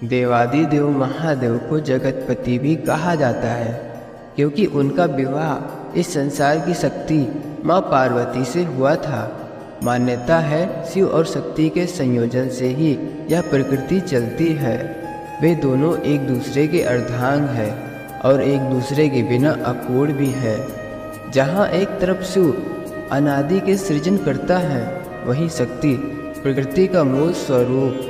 देवादिदेव महादेव को जगतपति भी कहा जाता है, क्योंकि उनका विवाह इस संसार की शक्ति माँ पार्वती से हुआ था। मान्यता है शिव और शक्ति के संयोजन से ही यह प्रकृति चलती है। वे दोनों एक दूसरे के अर्धांग हैं और एक दूसरे के बिना अपूर्ण भी है। जहाँ एक तरफ शिव अनादि के सृजन करता है, वहीं शक्ति प्रकृति का मूल स्वरूप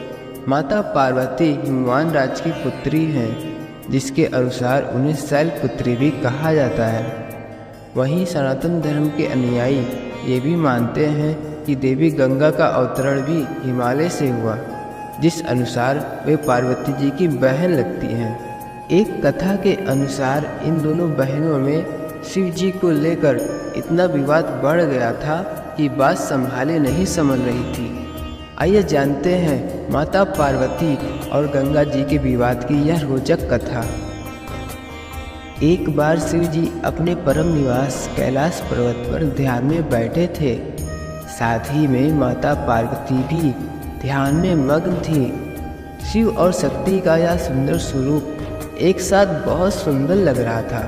माता पार्वती हिमवान राज की पुत्री हैं, जिसके अनुसार उन्हें शैलपुत्री भी कहा जाता है। वहीं सनातन धर्म के अनुयायी ये भी मानते हैं कि देवी गंगा का अवतरण भी हिमालय से हुआ, जिस अनुसार वे पार्वती जी की बहन लगती हैं। एक कथा के अनुसार इन दोनों बहनों में शिव जी को लेकर इतना विवाद बढ़ गया था कि बात संभाले नहीं समझ रही थी। आइए जानते हैं माता पार्वती और गंगा जी के विवाद की यह रोचक कथा। एक बार शिव जी अपने परम निवास कैलाश पर्वत पर ध्यान में बैठे थे। साथ ही में माता पार्वती भी ध्यान में मग्न थी। शिव और शक्ति का यह सुंदर स्वरूप एक साथ बहुत सुंदर लग रहा था।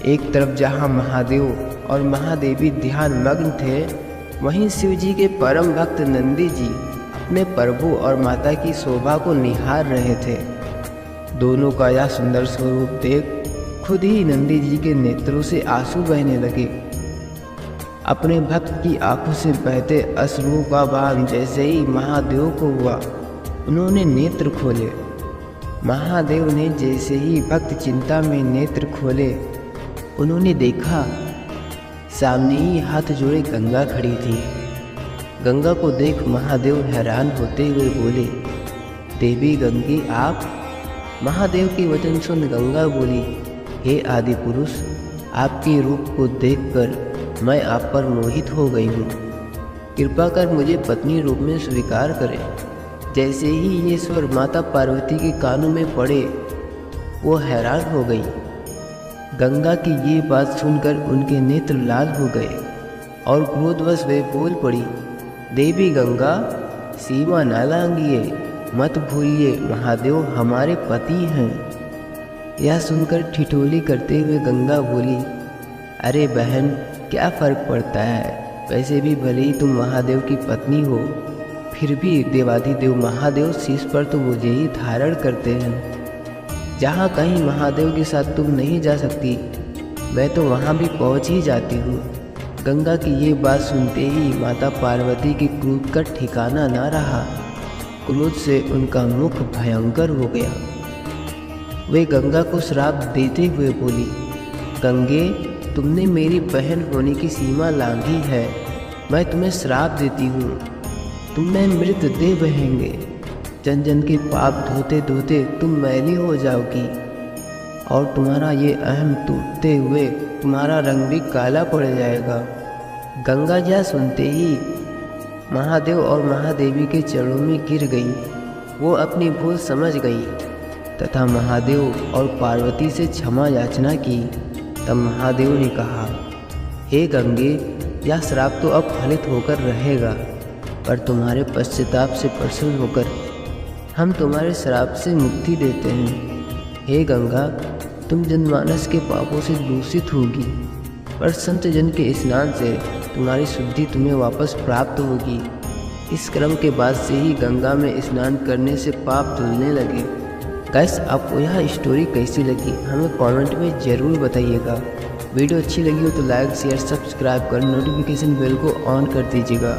एक तरफ जहाँ महादेव और महादेवी ध्यान मग्न थे, वहीं शिव जी के परम भक्त नंदी जी अपने प्रभु और माता की शोभा को निहार रहे थे। दोनों का यह सुंदर स्वरूप देख खुद ही नंदी जी के नेत्रों से आंसू बहने लगे। अपने भक्त की आंखों से बहते अश्रुओं का बांध जैसे ही महादेव को हुआ, उन्होंने नेत्र खोले। महादेव ने जैसे ही भक्त चिंता में नेत्र खोले, उन्होंने देखा सामने ही हाथ जोड़े गंगा खड़ी थी। गंगा को देख महादेव हैरान होते हुए बोले, देवी गंगे आप? महादेव की वचन सुन गंगा बोली, हे आदि पुरुष, आपके रूप को देखकर मैं आप पर मोहित हो गई हूँ। कृपा कर मुझे पत्नी रूप में स्वीकार करें। जैसे ही ये स्वर माता पार्वती के कानों में पड़े, वो हैरान हो गई। गंगा की ये बात सुनकर उनके नेत्र लाल हो गए और क्रोधवश वे बोल पड़ी, देवी गंगा, सीमा न लांघिए, मत भूलिए महादेव हमारे पति हैं। यह सुनकर ठिठोली करते हुए गंगा बोली, अरे बहन, क्या फ़र्क पड़ता है? वैसे भी भले ही तुम महादेव की पत्नी हो, फिर भी देवाधिदेव महादेव शीश पर तो मुझे ही धारण करते हैं। जहाँ कहीं महादेव के साथ तुम नहीं जा सकती, मैं तो वहाँ भी पहुँच ही जाती हूँ। गंगा की ये बात सुनते ही माता पार्वती के क्रोध का ठिकाना ना रहा। क्रोध से उनका मुख भयंकर हो गया। वे गंगा को श्राप देते हुए बोली, गंगे, तुमने मेरी बहन होने की सीमा लांघी है। मैं तुम्हें श्राप देती हूँ, तुमने मृत देह बहेंगे। जन जन के पाप धोते धोते तुम मैली हो जाओगी और तुम्हारा ये अहम टूटते हुए तुम्हारा रंग भी काला पड़ जाएगा। गंगा जी सुनते ही महादेव और महादेवी के चरणों में गिर गई। वो अपनी भूल समझ गई तथा महादेव और पार्वती से क्षमा याचना की। तब महादेव ने कहा, हे गंगे, यह श्राप तो अब फलित होकर रहेगा, पर तुम्हारे पश्चाताप से प्रसन्न होकर हम तुम्हारे श्राप से मुक्ति देते हैं। हे गंगा, तुम जनमानस के पापों से दूषित होगी, पर संत जन के स्नान से तुम्हारी शुद्धि तुम्हें वापस प्राप्त होगी। इस क्रम के बाद से ही गंगा में स्नान करने से पाप धुलने लगे। गाइस, आपको यह स्टोरी कैसी लगी हमें कमेंट में ज़रूर बताइएगा। वीडियो अच्छी लगी हो तो लाइक शेयर सब्सक्राइब कर नोटिफिकेशन बेल को ऑन कर दीजिएगा।